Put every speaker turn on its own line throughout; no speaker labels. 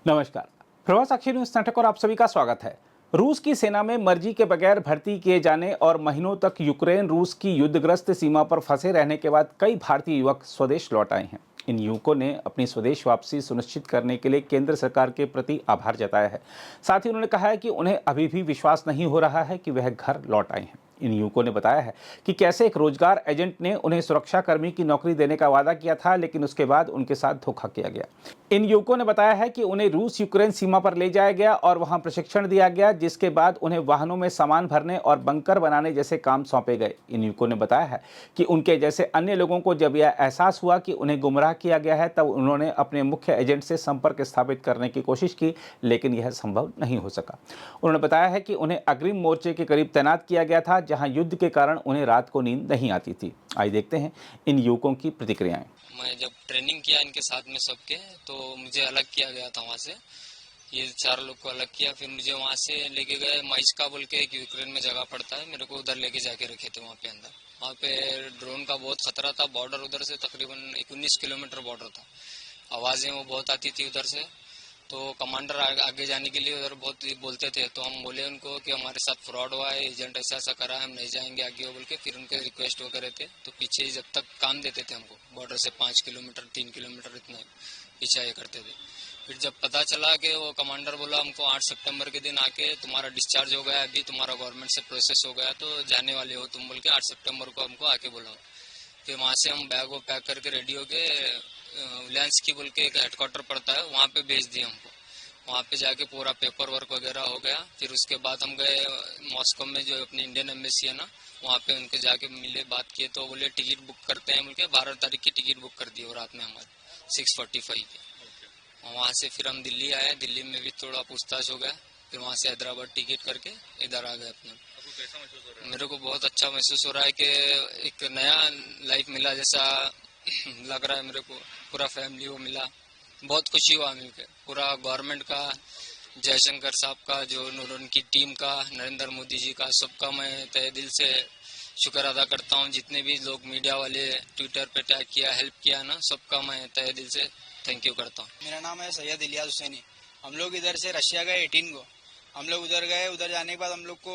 नमस्कार। प्रवास अक्षर न्यूज नाटक और आप सभी का स्वागत है। रूस की सेना में मर्जी के बगैर भर्ती किए जाने और महीनों तक यूक्रेन रूस की युद्धग्रस्त सीमा पर फंसे रहने के बाद कई भारतीय युवक स्वदेश लौट आए हैं। इन युवकों ने अपनी स्वदेश वापसी सुनिश्चित करने के लिए केंद्र सरकार के प्रति आभार जताया है। साथ ही उन्होंने कहा है कि उन्हें अभी भी विश्वास नहीं हो रहा है कि वह घर लौट आए हैं। इन युवकों ने बताया है कि कैसे एक रोजगार एजेंट ने उन्हें सुरक्षाकर्मी की नौकरी देने का वादा किया था, लेकिन उसके बाद उनके साथ धोखा किया गया। इन युवकों ने बताया है कि उन्हें रूस यूक्रेन सीमा पर ले जाया गया और वहां प्रशिक्षण दिया गया, जिसके बाद उन्हें वाहनों में सामान भरने और बंकर बनाने जैसे काम सौंपे गए। इन युवकों ने बताया है कि उनके जैसे अन्य लोगों को जब यह एहसास हुआ कि उन्हें गुमराह किया गया है, तब उन्होंने अपने मुख्य एजेंट से संपर्क स्थापित करने की कोशिश की, लेकिन यह संभव नहीं हो सका। उन्होंने बताया है कि उन्हें अग्रिम मोर्चे के करीब तैनात किया गया था, जहां युद्ध के कारण उन्हें रात को नींद नहीं आती थी। आइए देखते हैं इन युवकों की प्रतिक्रियाएं।
मैं जब ट्रेनिंग किया इनके साथ में सबके, तो मुझे अलग किया गया था वहाँ से। ये 4 लोग को अलग किया, फिर मुझे वहाँ से लेके गए माइस्का बोल के, एक यूक्रेन में जगह पड़ता है, मेरे को उधर लेके जाके रखे थे वहाँ पे अंदर। वहाँ पे ड्रोन का बहुत खतरा था, बॉर्डर उधर से तकरीबन 19 किलोमीटर बॉर्डर था। आवाज़ें वो बहुत आती थी उधर से, तो कमांडर आगे जाने के लिए उधर बहुत बोलते थे, तो हम बोले उनको कि हमारे साथ फ्रॉड हुआ है, एजेंट ऐसा ऐसा करा है, हम नहीं जाएंगे आगे बोल के। फिर उनके रिक्वेस्ट वो करे थे, तो पीछे जब तक काम देते थे हमको, बॉर्डर से 5 किलोमीटर 3 किलोमीटर इतना पीछा ये करते थे। फिर जब पता चला कि वो कमांडर बोला हमको 8 सितंबर के दिन आके तुम्हारा डिस्चार्ज हो गया, अभी तुम्हारा गवर्नमेंट से प्रोसेस हो गया, तो जाने वाले हो तुम बोल के 8 सितंबर को हमको आके बोला। फिर वहाँ से हम बैग वो पैक करके रेडी हो के उलियानस्की बोल के एक हेडक्वार्टर पड़ता है, वहाँ पे भेज दिए हमको। वहाँ पे जाके पूरा पेपर वर्क वगैरह हो गया। फिर उसके बाद हम गए मॉस्को में, जो अपनी इंडियन एम्बेसी है ना, वहाँ पे उनके जाके मिले, बात किए, तो बोले टिकट बुक करते हैं बोल के 12 तारीख की टिकट बुक कर दी और रात में हमारे 6:45 की। वहाँ से फिर हम दिल्ली आए, दिल्ली में भी थोड़ा पूछताछ हो गया, फिर वहाँ से हैदराबाद टिकट करके इधर आ गए अपने। मेरे को बहुत अच्छा महसूस हो रहा है कि एक नया लाइफ मिला जैसा लग रहा है मेरे को। पूरा फैमिली वो मिला, बहुत खुशी हुआ मिलकर। पूरा गवर्नमेंट का, जयशंकर साहब का, जो उनकी टीम का, नरेंद्र मोदी जी का, सबका मैं तहे दिल से शुक्र अदा करता हूँ। जितने भी लोग मीडिया वाले ट्विटर पे टैग किया, हेल्प किया ना, सबका मैं तहे दिल से थैंक यू करता हूँ।
मेरा नाम है सैयद इलियास हुसैनी। हम लोग इधर से रशिया गए 18 को। हम लोग उधर गए, उधर जाने के बाद हम लोग को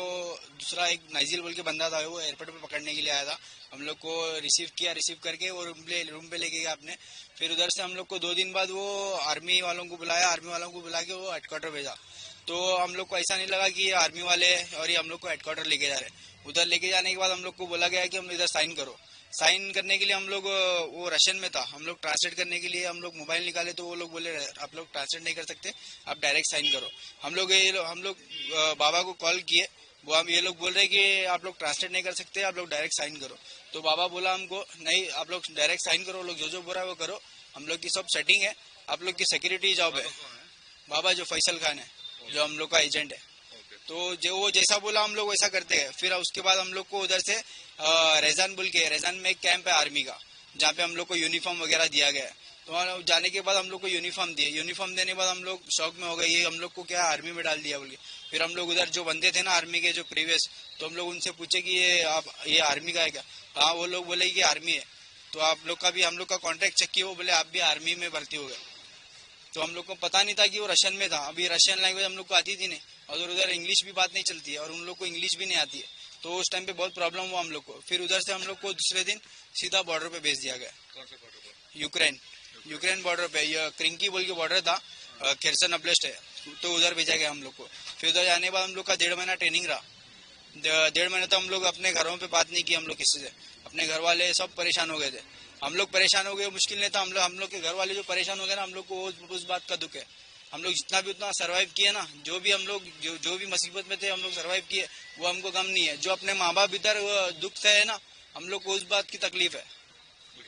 दूसरा एक नाइजिल बोल के बंदा था, वो एयरपोर्ट पे पकड़ने के लिए आया था। हम लोग को रिसीव किया, रिसीव करके वो रूम पे लेके गया अपने। फिर उधर से हम लोग को 2 दिन बाद वो आर्मी वालों को बुलाया, आर्मी वालों को बुला के वो हेडक्वार्टर भेजा। तो हम लोग को ऐसा नहीं लगा कि ये आर्मी वाले और ये हम लोग को हेडक्वार्टर लेके जा रहे। उधर लेके जाने के बाद हम लोग को बोला गया कि हम इधर साइन करो। साइन करने के लिए हम लोग, वो रशियन में था, हम लोग ट्रांसलेट करने के लिए हम लोग मोबाइल निकाले, तो वो लोग बोले आप लोग ट्रांसलेट नहीं कर सकते, आप डायरेक्ट साइन करो। हम लोग बाबा को कॉल किए, वो हम ये लोग बोल रहे कि आप लोग ट्रांसलेट नहीं कर सकते, आप लोग डायरेक्ट साइन करो। तो बाबा बोला हमको नहीं, आप लोग डायरेक्ट साइन करो, लोग जो बोल रहा है वो करो, हम लोग की सब सेटिंग है, आप लोग की सिक्योरिटी जॉब है। बाबा जो फैसल खान है, जो हम लोग का एजेंट है, तो जो वो जैसा बोला हम लोग वैसा करते हैं। फिर उसके बाद हम लोग को उधर से रेजान बोल के, रेजान में एक कैंप है आर्मी का, जहाँ पे हम लोग को यूनिफॉर्म वगैरह दिया गया है। तो वहाँ जाने के बाद हम लोग को यूनिफॉर्म दिए, यूनिफॉर्म देने के बाद हम लोग शौक में हो गए, ये हम लोग को क्या आर्मी में डाल दिया बोल के। फिर हम लोग उधर जो बंदे थे ना आर्मी के, जो प्रीवियस, तो हम लोग उनसे पूछे कि ये आर्मी का है क्या? हाँ, वो लोग बोले कि आर्मी है। तो आप लोग का भी, हम लोग का कॉन्ट्रैक्ट चेक किया, वो बोले आप भी आर्मी में भर्ती हो गए। तो हम लोग को पता नहीं था कि वो रशियन में था। अभी रशियन लैंग्वेज हम लोग को आती थी नहीं, और उधर इंग्लिश भी बात नहीं चलती है, और उन लोग को इंग्लिश भी नहीं आती है। तो उस टाइम पे बहुत प्रॉब्लम हुआ हम लोग को। फिर उधर से हम लोग को दूसरे दिन सीधा बॉर्डर पे भेज दिया गया।
कौन से बॉर्डर पर?
यूक्रेन बॉर्डर पे, ये क्रिंकी बोल के बॉर्डर था, खेरसन अब्लेस्ट है, तो उधर भेजा गया हम लोग को। फिर उधर जाने के बाद हम लोग का 1.5 महीना ट्रेनिंग रहा। 1.5 महीने तो हम लोग अपने घरों पे बात नहीं की, हम लोग किसी से। अपने घर वाले सब परेशान हो गए थे, हम लोग परेशान हो गए, मुश्किल नहीं था। हम लोग के घर वाले जो परेशान हो गए ना, हम लोग को उस बात का दुख है। हम लोग जितना भी उतना सरवाइव किए ना, जो भी हम लोग जो भी मुसीबत में थे हम लोग सरवाइव किए, वो हमको गम नहीं है। जो अपने माँ बाप इधर दुख से है ना, हम लोग को उस बात की तकलीफ है।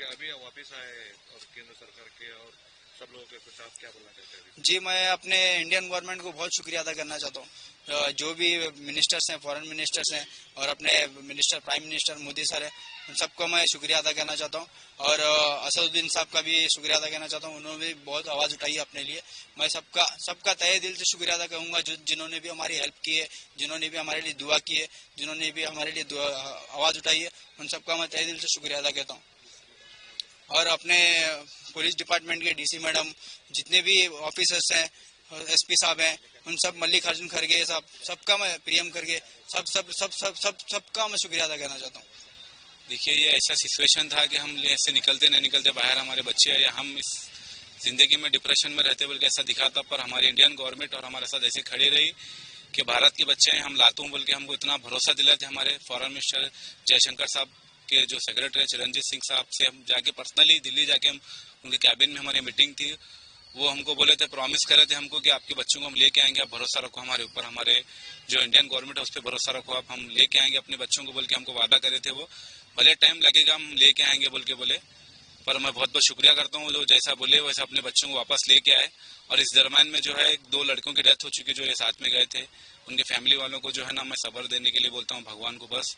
अभी वापस आए और केंद्र सरकार के और सब लोगों के कुछ आप क्या बोलना चाहते हैं?
जी, मैं अपने इंडियन गवर्नमेंट को बहुत शुक्रिया अदा करना चाहता हूँ। जो भी मिनिस्टर्स हैं, फॉरेन मिनिस्टर्स हैं, और अपने minister, prime minister Modi sir है, उन सबको मैं शुक्रिया अदा करना चाहता हूँ। और असदुद्दीन साहब का भी शुक्रिया अदा करना चाहता हूँ, उन्होंने भी बहुत आवाज़ उठाई है अपने लिए। मैं सबका तहे दिल से शुक्रिया अदा करूँगा, जिन्होंने भी हमारी हेल्प की है, जिन्होंने भी हमारे लिए दुआ की है, जिन्होंने भी हमारे लिए आवाज़ उठाई है, उन सबका मैं तहे दिल से शुक्रिया अदा करता हूँ। और अपने पुलिस डिपार्टमेंट के डीसी मैडम, जितने भी ऑफिसर्स हैं, एसपी साहब हैं, उन सब मल्लिक अर्जुन खड़गे साहब, सबका मैं प्रियम खड़गे सबका मैं शुक्रिया अदा करना चाहता हूँ।
देखिए, ये ऐसा सिचुएशन था कि हम ऐसे निकलते नहीं निकलते बाहर, हमारे बच्चे या हम इस जिंदगी में डिप्रेशन में रहते बोल के ऐसा दिखा था, पर हमारी इंडियन गवर्नमेंट और हमारे साथ ऐसे खड़ी रही कि भारत के बच्चे हैं, हम लाते हूँ बोल के हमको इतना भरोसा दिलाए थे। हमारे फॉरेन मिनिस्टर जयशंकर साहब के जो सेक्रेटरी है चिरंजीत सिंह साहब से हम जाके पर्सनली दिल्ली जाके हम उनके कैबिन में हमारी मीटिंग थी, वो हमको बोले थे, प्रॉमिस करे थे हमको कि आपके बच्चों को हम लेके आएंगे, आप भरोसा रखो हमारे ऊपर, हमारे जो इंडियन गवर्नमेंट है उस पर भरोसा रखो, आप हम लेके आएंगे अपने बच्चों को बोल के हमको वादा करे थे। वो भले टाइम लगेगा हम लेके आएंगे बोल के बोले, पर मैं बहुत बहुत शुक्रिया करता हूँ, जो जैसा बोले वैसा अपने बच्चों को वापस लेके आए। और इस दरम्यान में जो है 2 लड़कों की डेथ हो चुकी जो ये साथ में गए थे, उनके फैमिली वालों को जो है ना मैं सब्र देने के लिए बोलता हूँ भगवान को बस।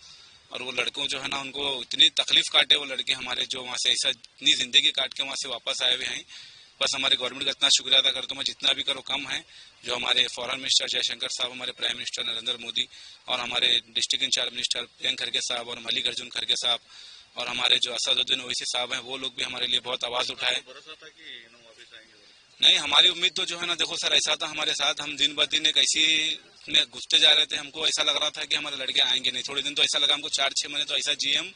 और वो लड़कों जो है ना उनको इतनी तकलीफ काटे वो लड़के हमारे जो वहाँ से ऐसा इतनी जिंदगी काट के वहाँ से वापस आए हुए हैं, बस हमारे गवर्नमेंट का इतना शुक्रिया अदा करता हूँ मैं, जितना भी करो कम है। जो हमारे फॉरेन मिनिस्टर जयशंकर साहब, हमारे प्राइम मिनिस्टर नरेंद्र मोदी और हमारे डिस्ट्रिक्ट इंचार्ज मिनिस्टर प्रियंक खड़गे साहब और मल्लिक अर्जुन खड़गे साहब और हमारे जो असदुद्दीन ओवैसी साहब हैं, वो लोग भी हमारे लिए बहुत आवाज उठाए।
भरोसा था कि वापस आएंगे?
नहीं, हमारी उम्मीद तो जो है ना, देखो सर ऐसा था हमारे साथ, हम दिन ब दिन एक ऐसी में घुसते जा रहे थे, हमको ऐसा लग रहा था कि हमारे लड़के आएंगे नहीं। थोड़े दिन तो ऐसा लगा हमको, 4-6 महीने तो ऐसा जिए हम।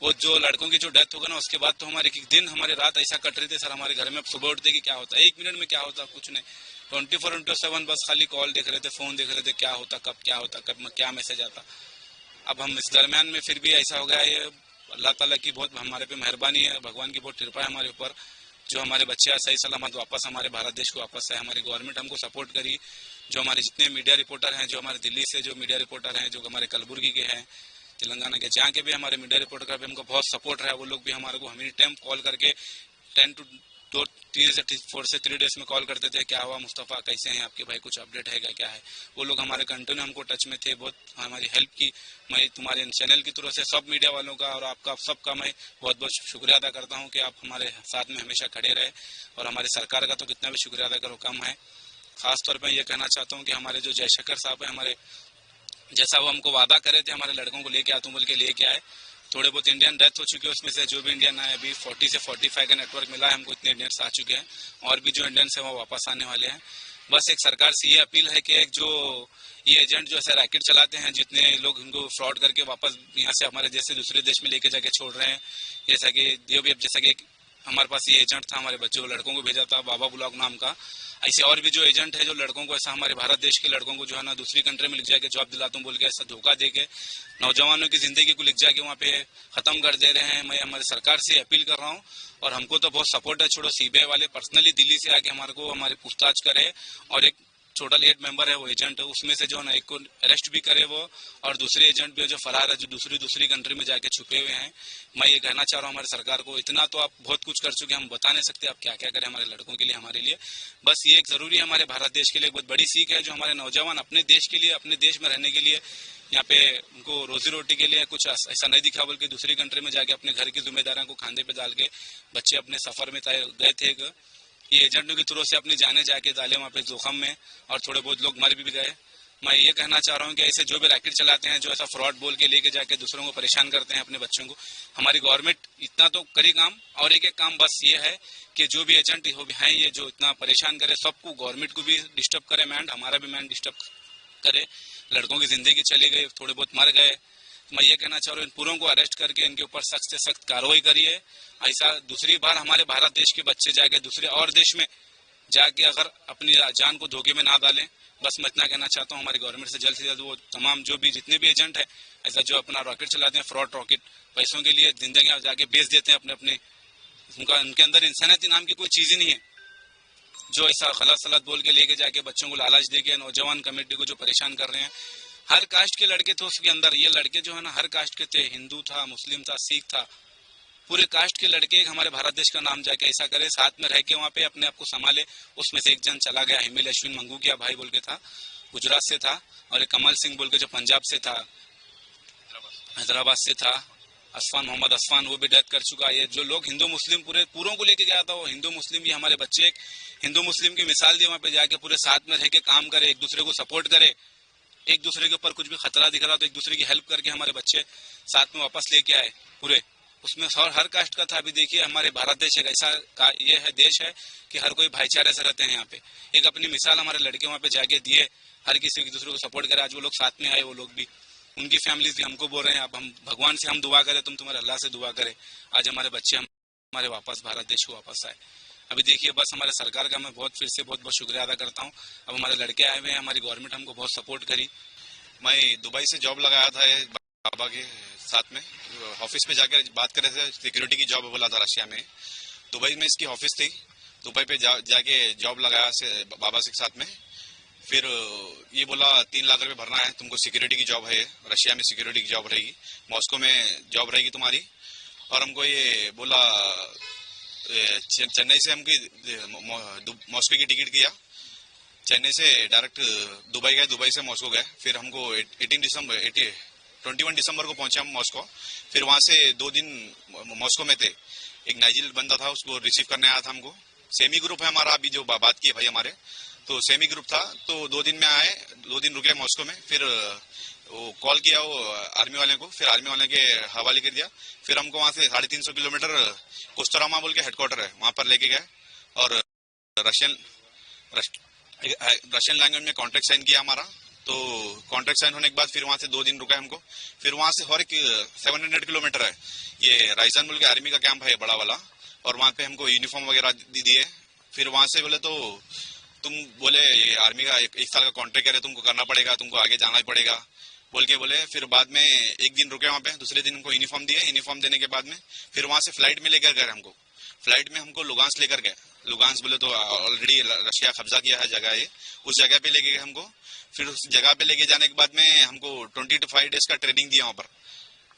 वो जो लड़कों की जो डेथ होगा ना, उसके बाद तो हमारे एक दिन हमारी रात ऐसा कट रही थी सर हमारे घर में। अब सुबह उठते कि क्या होता, 1 मिनट में क्या होता, कुछ नहीं, 24/7 बस खाली कॉल देख रहे थे, फोन देख रहे थे, क्या होता, कब क्या होता, कब क्या मैसेज आता। अब हम इस दरमियान में फिर भी ऐसा हो गया, ये अल्लाह ताला की बहुत हमारे पे मेहरबानी है, भगवान की बहुत कृपा है हमारे ऊपर, जो हमारे बच्चे सही सलामत वापस हमारे भारत देश को वापस आए। हमारी गवर्नमेंट हमको सपोर्ट करी, जो हमारे जितने मीडिया रिपोर्टर हैं, जो हमारे दिल्ली से जो मीडिया रिपोर्टर हैं, जो हमारे कलबुर्गी के हैं, तेलंगाना के, जहाँ के भी हमारे मीडिया रिपोर्टर का भी हमको बहुत सपोर्ट रहा। वो लोग भी हमारे को हमें टाइम कॉल करके 4 से 3 डेज में कॉल करते थे, क्या हुआ मुस्तफ़ा, कैसे हैं आपके भाई, कुछ अपडेट है क्या है। वो लोग हमारे कंटिन्यू हमको टच में थे, बहुत हमारी हेल्प की। मैं तुम्हारे चैनल की तरफ से सब मीडिया वालों का और आपका सबका मैं बहुत बहुत शुक्रिया अदा करता हूँ कि आप हमारे साथ में हमेशा खड़े रहे। और हमारे सरकार का तो कितना भी शुक्रिया अदा करो कम है। खास तौर पर ये कहना चाहता हूँ कि हमारे जो जयशंकर साहब है, हमारे जैसा वो हमको वादा करे थे हमारे लड़कों को लेके आते बोल के लेके आए। थोड़े बहुत इंडियन डेथ हो चुके हैं, उसमें से जो भी इंडियन आए अभी 40 से 45 का नेटवर्क मिला है हमको, इतने इंडियंस आ चुके हैं और भी जो इंडियंस है वो वापस आने वाले हैं। बस एक सरकार से ये अपील है कि एक जो ये एजेंट जो ऐसा रैकेट चलाते हैं, जितने लोग इनको फ्रॉड करके वापस यहाँ से हमारे जैसे दूसरे देश में लेके जाके छोड़ रहे हैं, जैसा कि जैसा कि हमारे पास ये एजेंट था, हमारे बच्चों लड़कों को भेजा था बाबा ब्लॉग नाम का, ऐसे और भी जो एजेंट है जो लड़कों को ऐसा हमारे भारत देश के लड़कों को जो है ना दूसरी कंट्री में लिख जाके जॉब दिलाता हूँ बोल के ऐसा धोखा दे के नौजवानों की जिंदगी को लिख जाके वहाँ पे खत्म कर दे रहे हैं। मैं हमारे सरकार से अपील कर रहा हूँ और हमको तो बहुत सपोर्ट है, छोड़ो सीबीआई वाले पर्सनली दिल्ली से आके हमारे को हमारी पूछताछ करे और एक टोटल 8 मेंबर है वो एजेंट, उसमें से जो है ना एक को अरेस्ट भी करे वो, और दूसरे एजेंट भी जो फरार है जो दूसरी कंट्री में जाके छुपे हुए हैं। मैं ये कहना चाह रहा हूँ हमारे सरकार को, इतना तो आप बहुत कुछ कर चुके हैं, हम बता नहीं सकते आप क्या क्या करें हमारे लड़कों के लिए, हमारे लिए। बस ये एक जरूरी है हमारे भारत देश के लिए, बहुत बड़ी सीख है जो हमारे नौजवान अपने देश के लिए, अपने देश में रहने के लिए, यहाँ पे उनको रोजी रोटी के लिए कुछ ऐसा नहीं दिखा बोल के दूसरी कंट्री में जाके अपने घर की जिम्मेदारियों को खांधे पे डाल के बच्चे अपने सफर में गए थे। ये एजेंटों की थ्रू से अपनी जाने जाके डाले वहाँ पे जोखम में, और थोड़े बहुत लोग मर भी गए। मैं ये कहना चाह रहा हूँ कि ऐसे जो भी रैकेट चलाते हैं, जो ऐसा फ्रॉड बोल के लेके जाके दूसरों को परेशान करते हैं अपने बच्चों को, हमारी गवर्नमेंट इतना तो करी काम। और एक काम बस ये है कि जो भी एजेंट हैं ये जो इतना परेशान करे, सबको गवर्नमेंट को भी डिस्टर्ब करे माइंड, हमारा भी माइंड डिस्टर्ब करे। लड़कों की जिंदगी चली गई, थोड़े बहुत मर गए। मैं ये कहना चाह रहा हूँ इन पूरों को अरेस्ट करके इनके ऊपर सख्त से सख्त कार्रवाई करिए। ऐसा दूसरी बार हमारे भारत देश के बच्चे जाके दूसरे और देश में जाके अगर अपनी जान को धोखे में ना डालें। बस मैं इतना कहना चाहता हूँ हमारी गवर्नमेंट से जल्द वो तमाम जो भी जितने भी एजेंट है ऐसा जो अपना रॉकेट चलाते हैं, फ्रॉड रॉकेट, पैसों के लिए जिंदगी जाके बेच देते हैं अपने उनके अंदर इंसानियत नाम की कोई चीज ही नहीं है, जो ऐसा गलत सलत बोल के लेके जाके बच्चों को लालच दे के नौजवान कमेटी को जो परेशान कर रहे हैं। हर कास्ट के लड़के थे उसके अंदर, ये लड़के जो है ना हर कास्ट के थे, हिंदू था, मुस्लिम था, सिख था, पूरे कास्ट के लड़के हमारे भारत देश का नाम जाके ऐसा करे, साथ में रह के वहाँ पे अपने आप को संभाले। उसमें से एक जन चला गया, हिमेल अश्विन मंगूकिया भाई बोल के था, गुजरात से था, और एक कमल सिंह बोल के जो पंजाब से था, हैदराबाद से था, असफान मोहम्मद असफान, वो भी डेथ कर चुका है। ये जो लोग हिंदू मुस्लिम पूरों को लेके गया था, वो हिंदू मुस्लिम, ये हमारे बच्चे एक हिंदू मुस्लिम की मिसाल दी, वहाँ पे जाके पूरे साथ में रह के काम करे, एक दूसरे को सपोर्ट करे, एक दूसरे के ऊपर कुछ भी खतरा दिख रहा तो एक दूसरे की हेल्प करके हमारे बच्चे साथ में वापस लेके आए पूरे। उसमें हर कास्ट का था। अभी देखिए हमारे भारत देश एक ऐसा ये है देश है कि हर कोई भाईचारे से रहते हैं। यहाँ पे एक अपनी मिसाल हमारे लड़के वहाँ पे जाके दिए, हर किसी एक दूसरे को सपोर्ट करे। आज वो लोग साथ में आए, वो लोग भी, उनकी फैमिलीज भी हमको बोल रहे हैं अब हम भगवान से हम दुआ करें, तुम तुम्हारे अल्लाह से दुआ करे, आज हमारे बच्चे हमारे वापस भारत देश को वापस आए। अभी देखिए बस हमारे सरकार का मैं फिर से बहुत बहुत शुक्रिया अदा करता हूँ। अब हमारे लड़के आए हुए हैं, हमारी गवर्नमेंट हमको बहुत सपोर्ट करी।
मैं दुबई से जॉब लगाया था बाबा के साथ में, ऑफिस में जाकर बात कर रहे थे, सिक्योरिटी की जॉब बोला था रशिया में। दुबई में इसकी ऑफिस थी, दुबई पे जाके जॉब लगाया से बाबा के साथ में। फिर ये बोला 3 लाख रुपए भरना है तुमको, सिक्योरिटी की जॉब है, रशिया में सिक्योरिटी की जॉब रहेगी, मॉस्को में जॉब रहेगी तुम्हारी। और हमको ये बोला चेन्नई से हमको मॉस्को की टिकट किया, चेन्नई से डायरेक्ट दुबई गए, दुबई से मॉस्को गए। फिर हमको 21 दिसंबर को पहुंचे हम मॉस्को। फिर वहां से 2 दिन मॉस्को में थे, एक नाइजीरियन बंदा था, उसको रिसीव करने आया था हमको। सेमी ग्रुप है हमारा, अभी जो बात की है भाई हमारे, तो सेमी ग्रुप था। तो 2 दिन में आए, 2 दिन रुके मॉस्को में। फिर वो कॉल किया वो आर्मी वाले को, फिर आर्मी वाले के हवाले कर दिया। फिर हमको वहां से 350 किलोमीटर कोस्टारामा बोल के हेडक्वार्टर है, वहां पर लेके गए और रशियन लैंग्वेज में कॉन्ट्रैक्ट साइन किया हमारा। तो कॉन्ट्रैक्ट साइन होने के बाद फिर वहां से 2 दिन रुका हमको। फिर वहां से और 700 किलोमीटर है, ये राइजान बोल के आर्मी का कैंप है बड़ा वाला, और वहां पे हमको यूनिफॉर्म वगैरह दिए। फिर वहां से बोले तो तुम बोले ये आर्मी का 1 साल का कॉन्ट्रैक्ट है, तुमको करना पड़ेगा, तुमको आगे जाना ही पड़ेगा बोल के बोले। फिर बाद में 1 दिन रुके वहां पे, दूसरे दिन हमको यूनिफॉर्म दिए। यूनिफॉर्म देने के बाद में फिर वहां से फ्लाइट में लेकर गए हमको, फ्लाइट में हमको लुगांस लेकर गए। लुगांस बोले तो ऑलरेडी रशिया कब्जा किया है जगह, ये उस जगह पे लेके गए हमको। फिर उस जगह पे लेके जाने के बाद में हमको 25 डेज का ट्रेनिंग दिया वहां पर,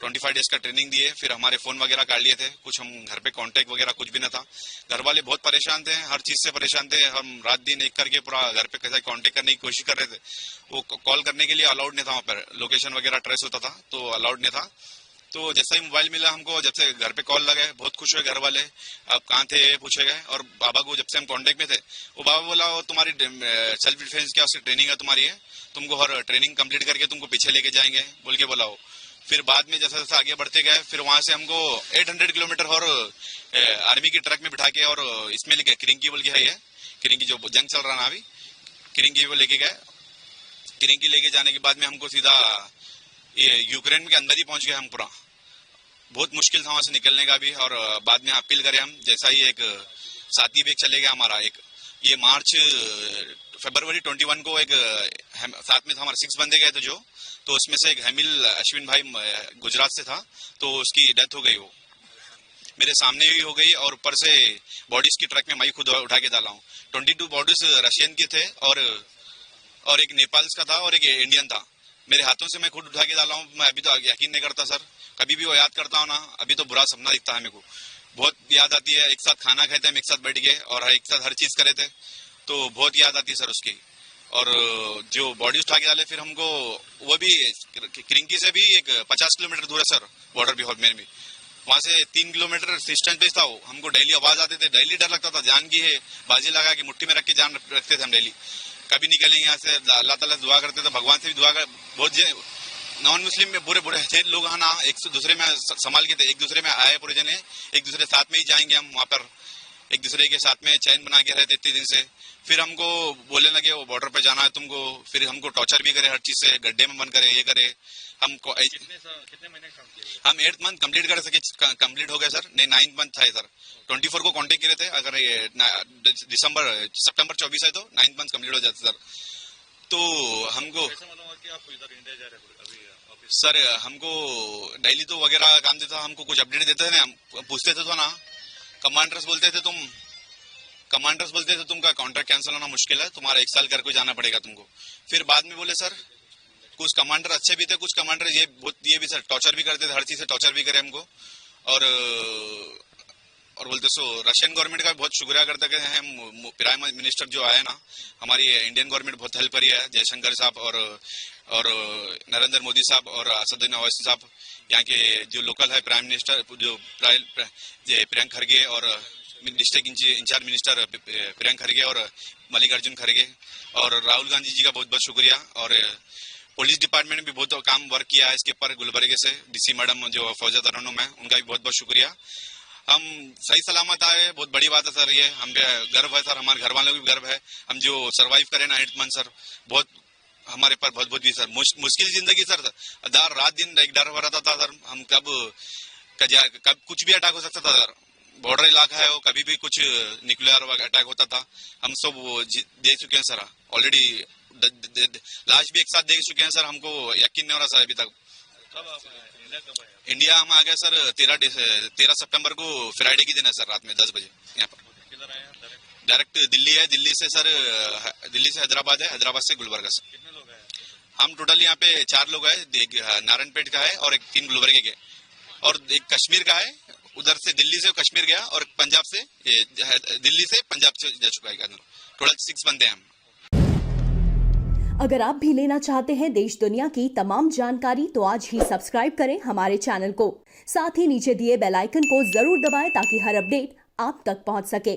25 डेज का ट्रेनिंग दिए। फिर हमारे फोन वगैरह काट लिए थे, कुछ हम घर पे कांटेक्ट वगैरह कुछ भी न था। घर वाले बहुत परेशान थे, हर चीज से परेशान थे। हम रात दिन एक करके पूरा घर पे कैसे कांटेक्ट करने की कोशिश कर रहे थे। वो कॉल करने के लिए अलाउड नहीं था वहां पर, लोकेशन वगैरह ट्रेस होता था तो अलाउड नहीं था। तो जैसा ही मोबाइल मिला हमको, जब से घर पे कॉल लगे, बहुत खुश हुए घर वाले। आप कहाँ थे पूछे गए, और बाबा को जब से हम कांटेक्ट में थे, वो बाबा बोला वो तुम्हारी सेल्फ डिफेंस क्या उसकी ट्रेनिंग है तुम्हारी है, तुमको हर ट्रेनिंग कंप्लीट करके तुमको पीछे लेके जाएंगे बोल के बोला वो। फिर बाद में जैसा जैसा आगे बढ़ते गए, फिर वहां से हमको 800 किलोमीटर और आर्मी की ट्रक में बिठा के और इसमें लेके किरिंगी बोल के है, ये किरिंगी जो जंग चल रहा ना अभी, किरिंगी वो लेके गए। किरिंगी लेके जाने के बाद में हमको सीधा ये यूक्रेन के अंदर ही पहुंच गए हम पूरा। बहुत मुश्किल था वहां से निकलने का भी। और बाद में अपील करें हम, जैसा ही एक साथी भी एक चले गया हमारा, एक ये फरवरी 21 को एक साथ में था हमारे 6 बंदे गए थे जो, तो उसमें से एक हेमिल अश्विन भाई गुजरात से था, तो उसकी डेथ हो गई, वो मेरे सामने भी हो गई। और ऊपर से बॉडीज की ट्रक में मैं खुद उठा के डाला हूँ। 22 बॉडीज रशियन की थे और एक नेपाल का था और एक इंडियन था। मेरे हाथों से मैं खुद उठा के डाला हूँ। मैं अभी तो यकीन नहीं करता सर, कभी भी वो याद करता हूँ ना, अभी तो बुरा सपना दिखता है मेरे को, बहुत याद आती है। एक साथ खाना खाते हम, एक साथ बैठ गए और एक साथ हर चीज करे थे, तो बहुत याद आती है सर उसकी। और जो बॉडी उठा के डाले फिर हमको, वो भी किरिंगी से भी एक 50 किलोमीटर दूर है सर बॉर्डर भी में भी, वहां से 3 किलोमीटर डिस्टेंस पे था वो। हमको डेली आवाज आते थे, डेली डर लगता था, जान की है बाजी लगा के मुट्ठी में रख के जान रखते थे हम डेली, कभी निकलेंगे यहाँ से। अल्लाह ताला से दुआ करते थे, भगवान से भी दुआ कर। बहुत नॉन मुस्लिम में बुरे जैन लोग है ना, एक दूसरे में संभाल के थे, एक दूसरे में आए पूरे जने, एक दूसरे साथ में ही जाएंगे हम वहां पर, एक दूसरे के साथ में चैन बना के रहते इतने दिन से। फिर हमको बोलने लगे वो बॉर्डर पे जाना है तुमको, फिर हमको टॉर्चर भी करे हर चीज से, गड्ढे में बंद करे, ये करे हमको।
कितने महीने काम किए?
हम 8th मंथ कंप्लीट कर सके, कंप्लीट हो गया सर, नहीं 9th मंथ था सर। 24 को कांटेक्ट किए थे, अगर ये सितंबर 24 है तो 9th मंथ कंप्लीट हो जाता सर। तो हमको
कि आप इधर इंडिया जा रहे अभी
सर, हमको डेली तो वगैरह काम देता, हमको कुछ अपडेट देते थे, हम पूछते थे तो ना, कमांडर्स बोलते थे तुमका कॉन्ट्रैक्ट कैंसिल होना मुश्किल है, तुम्हारा 1 साल करके जाना पड़ेगा तुमको। फिर बाद में बोले सर, कुछ कमांडर अच्छे भी थे, कुछ कमांडर ये भी सर टॉर्चर भी करते थे, हर चीज से टॉर्चर भी करे हमको। और बोलते सो रशियन गवर्नमेंट का बहुत शुक्रिया करते हैं हम। प्राइम मिनिस्टर जो आए ना, हमारी इंडियन गवर्नमेंट बहुत हेल्प करी है, जयशंकर साहब और नरेंद्र मोदी साहब और असदुद्दीन ओवैसी साहब, यहाँ के जो लोकल है प्राइम मिनिस्टर जो प्रियंक खरगे, और district incharge minister Priyank Kharge और मल्लिकार्जुन खरगे, और राहुल गांधी जी का बहुत बहुत शुक्रिया। और पुलिस डिपार्टमेंट ने भी बहुत काम वर्क किया है इसके ऊपर गुलबर्गे से। डीसी मैडम जो फौजा तरन्नुम है उनका भी बहुत बहुत शुक्रिया। हम सही सलामत आए, बहुत बड़ी बात है सर। ये हम गर्व है सर, हमारे घर वालों को भी गर्व है। हम जो सरवाइव करें ना 8 मंथ सर, बहुत हमारे पर बहुत भी सर मुश्किल जिंदगी सर। रात दिन एक डर हो रहा था सर, हम कब कुछ भी अटैक हो सकता था सर। बॉर्डर इलाका है, वो कभी भी कुछ न्यूक्लियर अटैक होता था। हम सब देख चुके हैं सर, ऑलरेडी लास्ट भी एक साथ देख चुके हैं सर। हमको यकीन नहीं हो रहा सर अभी तक।
कब आप इंडिया कब आए?
इंडिया हम आ गए सर 13 सितंबर को, फ्राइडे की दिन है सर, रात में 10 बजे यहाँ पर।
किधर आए आप?
डायरेक्ट दिल्ली है, दिल्ली से सर, दिल्ली से हैदराबाद है, हैदराबाद से गुलबर्गा से।
कितने लोग आए?
हम टोटल यहाँ पे 4 लोग हैं। एक नारायणपेट का है और 3 गुलबर्गे के, और एक कश्मीर का है। उधर से दिल्ली से कश्मीर गया, और पंजाब से दिल्ली से पंजाब से जा चुका है। टोटल 6 बंदे हैं हम।
अगर आप भी लेना चाहते हैं देश दुनिया की तमाम जानकारी तो आज ही सब्सक्राइब करें हमारे चैनल को। साथ ही नीचे दिए बेल आइकन को जरूर दबाएं ताकि हर अपडेट आप तक पहुंच सके।